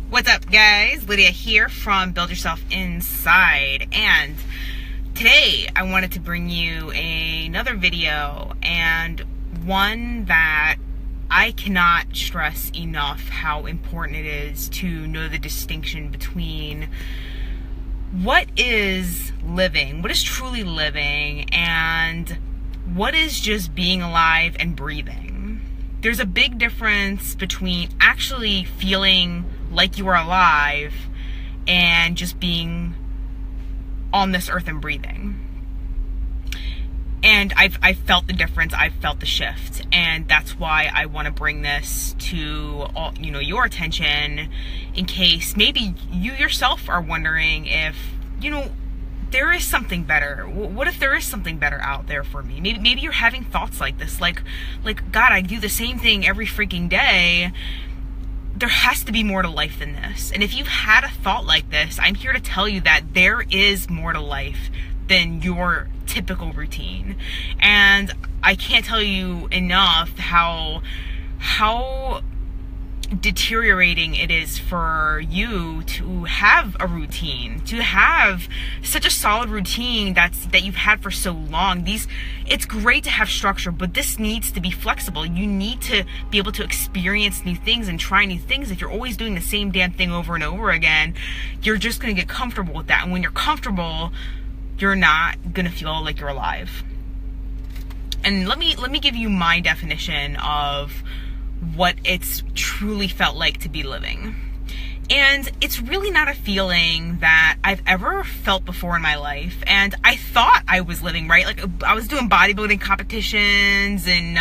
What's up, guys? Lydia here from Build Yourself Inside, and today I wanted to bring you another video, and one that I cannot stress enough how important it is to know the distinction between what is living, what is truly living, and what is just being alive and breathing. There's a big difference between actually feeling like you are alive and just being on this earth and breathing. And I've felt the difference. I've felt the shift, and that's why I want to bring this to all, your attention, in case maybe you yourself are wondering if there is something better. What if there is something better out there for me? Maybe you're having thoughts like this, like God, I do the same thing every freaking day. There has to be more to life than this. And if you've had a thought like this, I'm here to tell you that there is more to life than your typical routine. And I can't tell you enough how deteriorating it is for you to have a routine, to have such a solid routine that you've had for so long. It's great to have structure, but this needs to be flexible. You need to be able to experience new things and try new things. If you're always doing the same damn thing over and over again, you're just going to get comfortable with that. And when you're comfortable, you're not going to feel like you're alive. And let me give you my definition of what it's truly felt like to be living. And it's really not a feeling that I've ever felt before in my life. And I thought I was living, right? Like, I was doing bodybuilding competitions and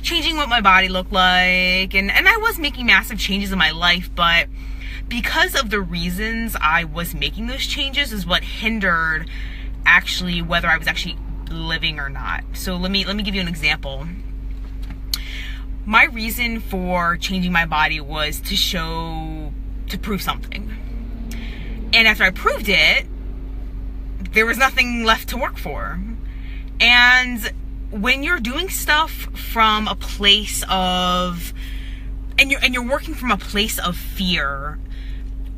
changing what my body looked like. And I was making massive changes in my life, but because of the reasons I was making those changes is what hindered actually whether I was actually living or not. So let me give you an example. My reason for changing my body was to prove something. And after I proved it, there was nothing left to work for. And when you're doing stuff from a place of, and you're working from a place of fear,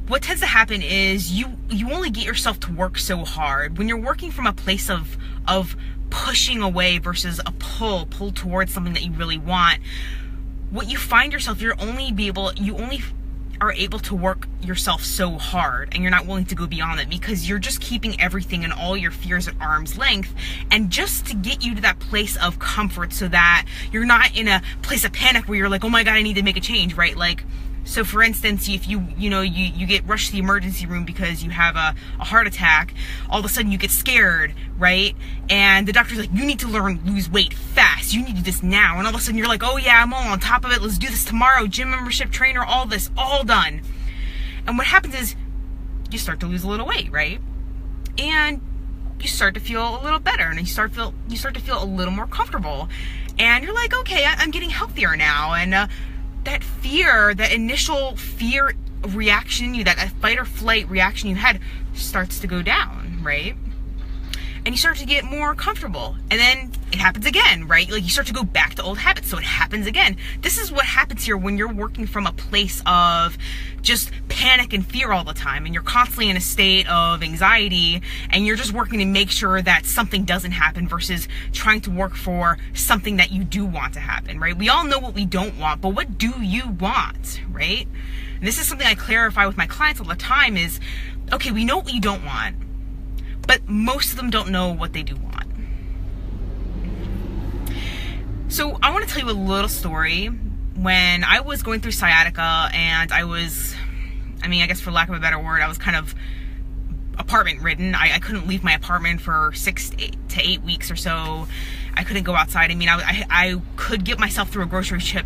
what tends to happen is you only get yourself to work so hard. When you're working from a place of pushing away versus a pull towards something that you really want, what you find yourself, you only are able to work yourself so hard, and you're not willing to go beyond it because you're just keeping everything and all your fears at arm's length, and just to get you to that place of comfort so that you're not in a place of panic where you're like, oh my God, I need to make a change, right? Like, so for instance, if you get rushed to the emergency room because you have a heart attack, all of a sudden you get scared, right? And the doctor's like, you need to lose weight fast. You need to do this now. And all of a sudden you're like, oh yeah, I'm all on top of it. Let's do this tomorrow. Gym membership, trainer, all this, all done. And what happens is you start to lose a little weight, right? And you start to feel a little better, and you start to feel a little more comfortable. And you're like, okay, I'm getting healthier now. And that fear, that initial fear reaction, that fight or flight reaction you had starts to go down, right? And you start to get more comfortable. And then it happens again, right? Like, you start to go back to old habits, so it happens again. This is what happens here when you're working from a place of just panic and fear all the time, and you're constantly in a state of anxiety, and you're just working to make sure that something doesn't happen versus trying to work for something that you do want to happen, right? We all know what we don't want, but what do you want, right? And this is something I clarify with my clients all the time is, okay, we know what you don't want, but most of them don't know what they do want. So I want to tell you a little story. When I was going through sciatica, and I guess for lack of a better word, I was kind of apartment ridden. I couldn't leave my apartment for 6 to 8 weeks or so. I couldn't go outside. I could get myself through a grocery trip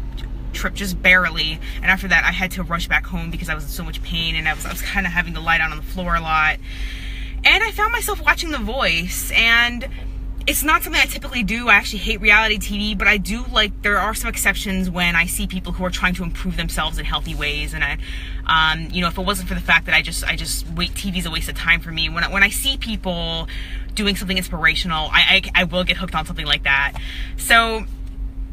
just barely, and after that I had to rush back home because I was in so much pain, and I was kind of having to lie down on the floor a lot. And I found myself watching The Voice, and it's not something I typically do. I actually hate reality TV, but I do like, there are some exceptions when I see people who are trying to improve themselves in healthy ways. And if it wasn't for the fact that I just wait, TV's a waste of time for me. When I see people doing something inspirational, I will get hooked on something like that. So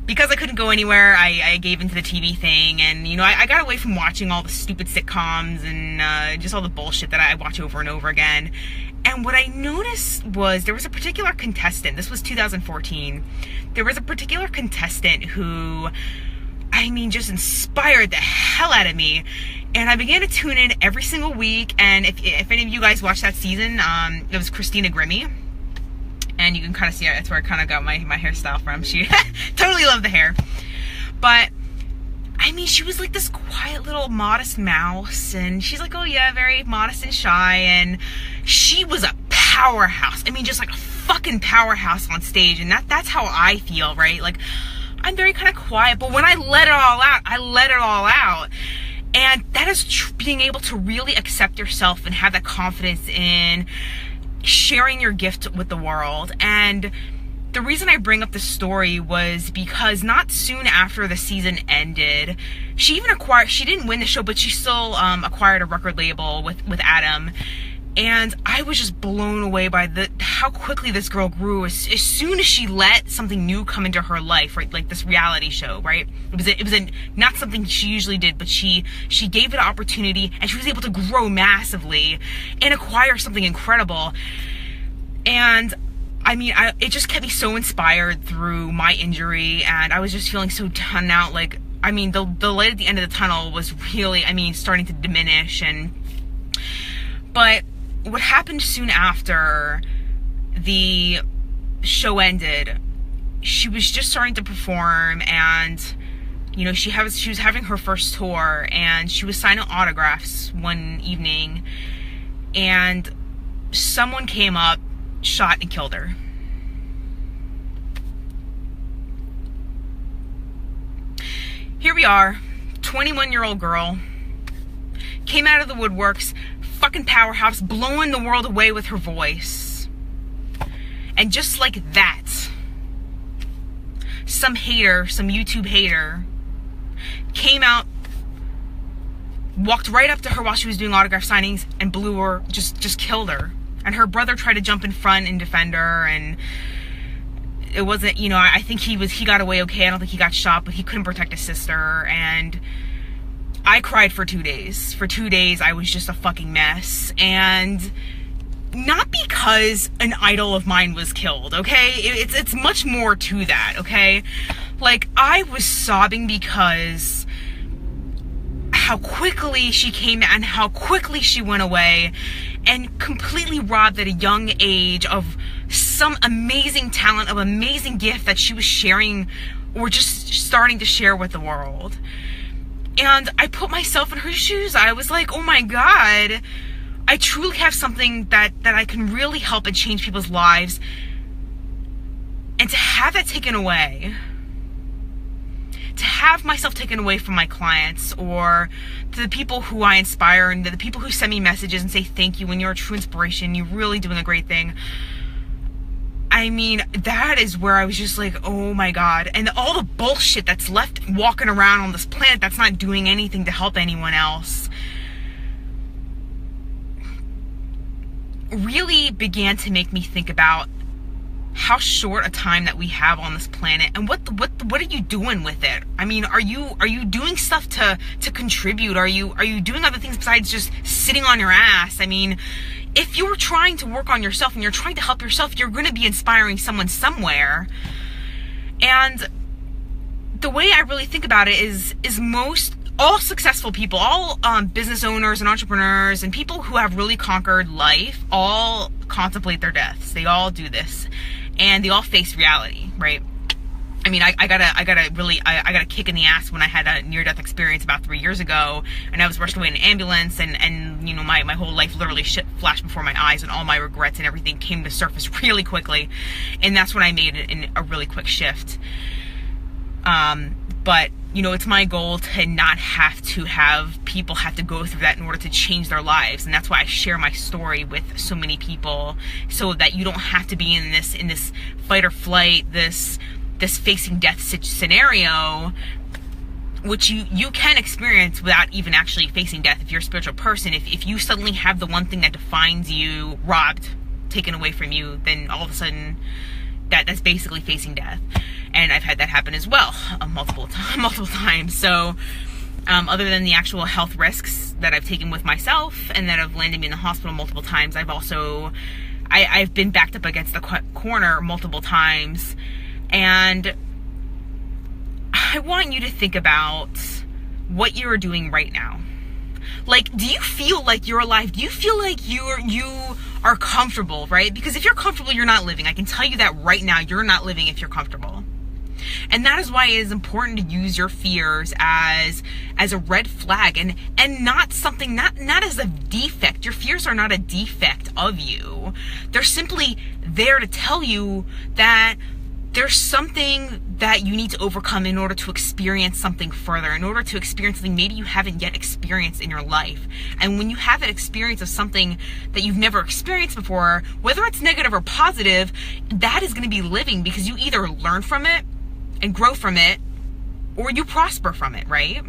because I couldn't go anywhere, I gave into the TV thing, and you know, I got away from watching all the stupid sitcoms and just all the bullshit that I watch over and over again. And what I noticed was there was a particular contestant, this was 2014, there was a particular contestant who, I mean, just inspired the hell out of me. And I began to tune in every single week, and if any of you guys watched that season, it was Christina Grimmie. And you can kind of see that's where I kind of got my hairstyle from. She totally loved the hair. But, I mean, she was like this quiet little modest mouse. And she's like, oh yeah, very modest and shy. And she was a powerhouse. I mean, just like a fucking powerhouse on stage. And that's how I feel, right? Like, I'm very kind of quiet. But when I let it all out, I let it all out. And that is being able to really accept yourself and have that confidence in sharing your gift with the world. And the reason I bring up the story was because not soon after the season ended, she didn't win the show, but she still acquired a record label with Adam. And I was just blown away by how quickly this girl grew as soon as she let something new come into her life, right? Like this reality show, right? It was not something she usually did, but she gave it an opportunity, and she was able to grow massively and acquire something incredible. And I mean, it just kept me so inspired through my injury, and I was just feeling so done out. Like, I mean, the light at the end of the tunnel was really, I mean, starting to diminish. But what happened soon after the show ended, she was just starting to perform, and you know, she was having her first tour, and she was signing autographs one evening, and someone came up, shot, and killed her. Here we are, 21-year-old girl, came out of the woodworks, fucking powerhouse, blowing the world away with her voice. And just like that, some YouTube hater, came out, walked right up to her while she was doing autograph signings, and blew her, just killed her. And her brother tried to jump in front and defend her, and it wasn't, you know, I think he got away okay. I don't think he got shot, but he couldn't protect his sister. And I cried for 2 days. For 2 days, I was just a fucking mess. And not because an idol of mine was killed, okay? It's much more to that, okay? Like, I was sobbing because how quickly she came and how quickly she went away, and completely robbed at a young age of some amazing talent, of amazing gift that she was sharing, or just starting to share with the world. And I put myself in her shoes. I was like, oh my God, I truly have something that I can really help and change people's lives. And to have that taken away, to have myself taken away from my clients, or to the people who I inspire, and to the people who send me messages and say thank you, and you're a true inspiration, you're really doing a great thing. I mean, that is where I was just like, oh my God. And all the bullshit that's left walking around on this planet that's not doing anything to help anyone else really began to make me think about how short a time that we have on this planet, and what are you doing with it? I mean, are you doing stuff to contribute? Are you doing other things besides just sitting on your ass? I mean, if you're trying to work on yourself and you're trying to help yourself, you're going to be inspiring someone somewhere. And the way I really think about it is all successful people, all business owners and entrepreneurs and people who have really conquered life, all contemplate their deaths. They all do this, and they all face reality, right? I mean, I got a kick in the ass when I had a near-death experience about 3 years ago, and I was rushed away in an ambulance, and you know, my whole life literally flashed before my eyes, and all my regrets and everything came to surface really quickly, and that's when I made a really quick shift. But you know, it's my goal to not have people have to go through that in order to change their lives, and that's why I share my story with so many people, so that you don't have to be in this fight or flight, this facing death scenario, which you can experience without even actually facing death. If you're a spiritual person, if you suddenly have the one thing that defines you robbed, taken away from you, then all of a sudden that's basically facing death. And I've had that happen as well, multiple times. So other than the actual health risks that I've taken with myself and that have landed me in the hospital multiple times, I've been backed up against the corner multiple times. And I want you to think about what you're doing right now. Like, do you feel like you're alive? Do you feel like you are comfortable, right? Because if you're comfortable, you're not living. I can tell you that right now, you're not living if you're comfortable. And that is why it is important to use your fears as a red flag and not something, not as a defect. Your fears are not a defect of you. They're simply there to tell you that there's something that you need to overcome in order to experience something further, in order to experience something maybe you haven't yet experienced in your life. And when you have an experience of something that you've never experienced before, whether it's negative or positive, that is going to be living, because you either learn from it and grow from it, or you prosper from it, right?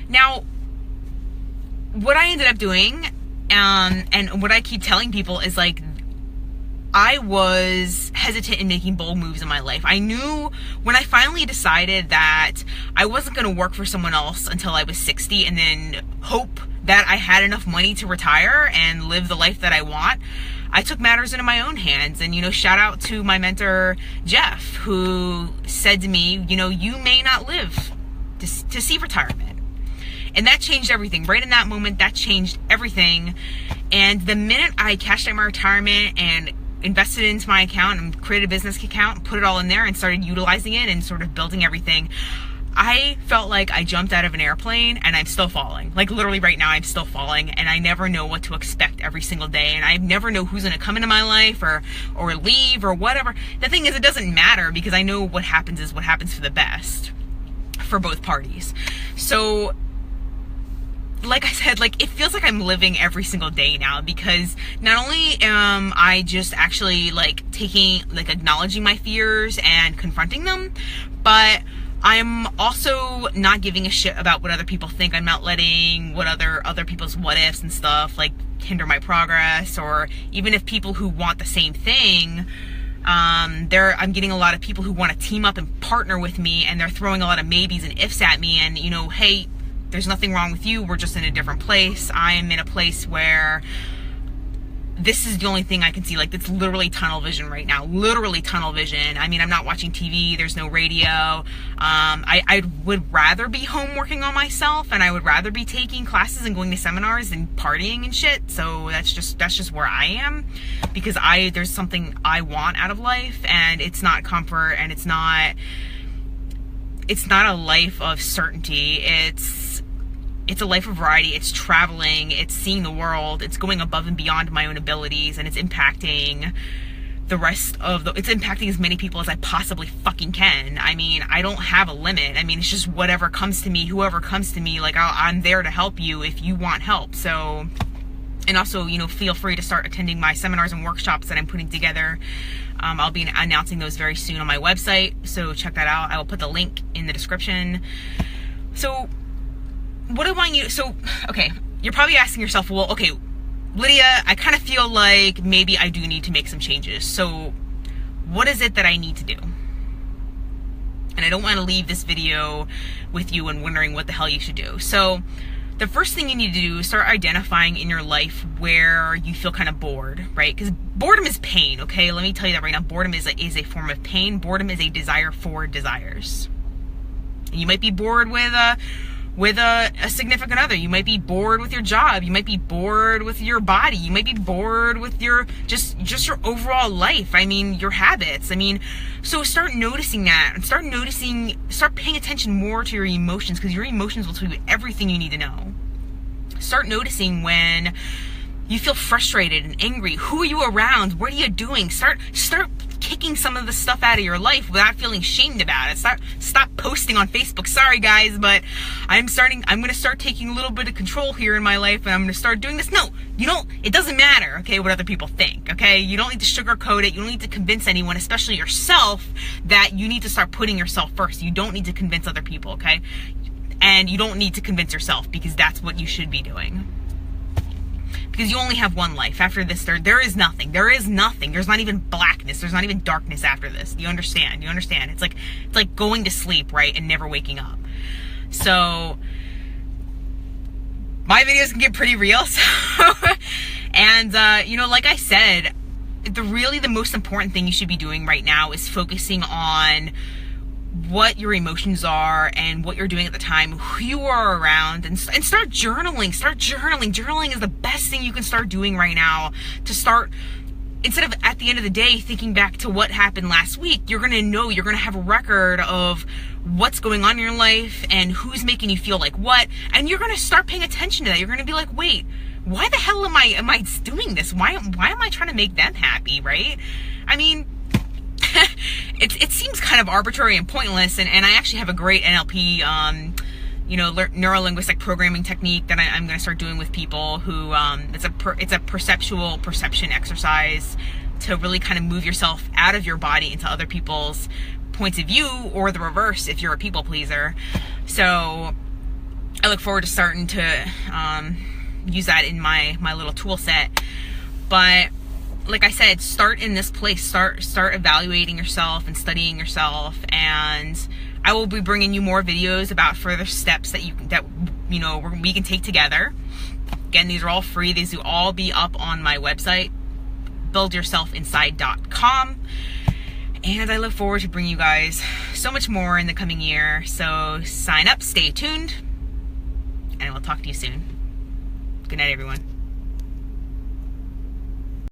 Now, what I ended up doing, and what I keep telling people is, like, I was hesitant in making bold moves in my life. I knew when I finally decided that I wasn't going to work for someone else until I was 60 and then hope that I had enough money to retire and live the life that I want, I took matters into my own hands. And, shout out to my mentor, Jeff, who said to me, you may not live to see retirement. And that changed everything. Right in that moment, that changed everything. And the minute I cashed out my retirement and invested into my account and created a business account and put it all in there and started utilizing it and sort of building everything, I felt like I jumped out of an airplane and I'm still falling. Like, literally right now, I'm still falling, and I never know what to expect every single day. And I never know who's going to come into my life or leave or whatever. The thing is, it doesn't matter, because I know what happens is what happens for the best for both parties. So, like I said, like, it feels like I'm living every single day now, because not only am I just actually acknowledging my fears and confronting them, but I'm also not giving a shit about what other people think. I'm not letting what other people's what ifs and stuff hinder my progress. Or even if people who want the same thing, I'm getting a lot of people who want to team up and partner with me, and they're throwing a lot of maybes and ifs at me, and hey, there's nothing wrong with you. We're just in a different place. I am in a place where this is the only thing I can see. Like, it's literally tunnel vision right now. Literally tunnel vision. I mean, I'm not watching TV. There's no radio. I would rather be home working on myself, and I would rather be taking classes and going to seminars and partying and shit. So that's just where I am, because there's something I want out of life, and it's not comfort, and it's not a life of certainty. It's a life of variety. It's traveling, it's seeing the world, it's going above and beyond my own abilities, and it's impacting it's impacting as many people as I possibly fucking can. I mean, I don't have a limit. I mean, it's just whatever comes to me, whoever comes to me, like, I'm there to help you if you want help. So, and also, feel free to start attending my seminars and workshops that I'm putting together. I'll be announcing those very soon on my website, so check that out. I will put the link in the description. So, what I want you, okay, you're probably asking yourself, well, okay, Lydia, I kind of feel like maybe I do need to make some changes. So what is it that I need to do? And I don't want to leave this video with you and wondering what the hell you should do. So the first thing you need to do is start identifying in your life where you feel kind of bored, right? Because boredom is pain, okay? Let me tell you that right now. Boredom is a form of pain. Boredom is a desire for desires. You might be bored with a significant other. You might be bored with your job. You might be bored with your body. You might be bored with your just your overall life. I mean, your habits. I mean, so start noticing that, and start paying attention more to your emotions, because your emotions will tell you everything you need to know. Start noticing when you feel frustrated and angry. Who are you around? What are you doing? Start kicking some of the stuff out of your life without feeling shamed about it. Stop posting on Facebook. Sorry guys, but I'm going to start taking a little bit of control here in my life, and I'm going to start doing this. No, it doesn't matter, okay, what other people think, okay? You don't need to sugarcoat it. You don't need to convince anyone, especially yourself, that you need to start putting yourself first. You don't need to convince other people, okay? And you don't need to convince yourself, because that's what you should be doing. because you only have one life. After this, there is nothing. There is nothing. There's not even blackness. There's not even darkness after this. You understand? You understand? It's like going to sleep, right, and never waking up. So my videos can get pretty real. So, and you know, like I said, the most important thing you should be doing right now is focusing on what your emotions are and what you're doing at the time, who you are around, and start journaling. Start journaling. Journaling is the best thing you can start doing right now to start. Instead of at the end of the day thinking back to what happened last week, you're going to know, you're going to have a record of what's going on in your life and who's making you feel like what, and you're going to start paying attention to that. You're going to be like, wait, why the hell am I doing this? Why am I trying to make them happy, right? I mean, it seems kind of arbitrary and pointless, and I actually have a great NLP, you know, neuro-linguistic programming technique that I'm going to start doing with people who, it's a perception exercise to really kind of move yourself out of your body into other people's points of view, or the reverse if you're a people pleaser. So I look forward to starting to use that in my little tool set. But like I said, start in this place. Start evaluating yourself and studying yourself, and I will be bringing you more videos about further steps that you know we can take together. Again, these are all free. These will all be up on my website, buildyourselfinside.com. And I look forward to bringing you guys so much more in the coming year. So sign up, stay tuned, and I will talk to you soon. Good night, everyone.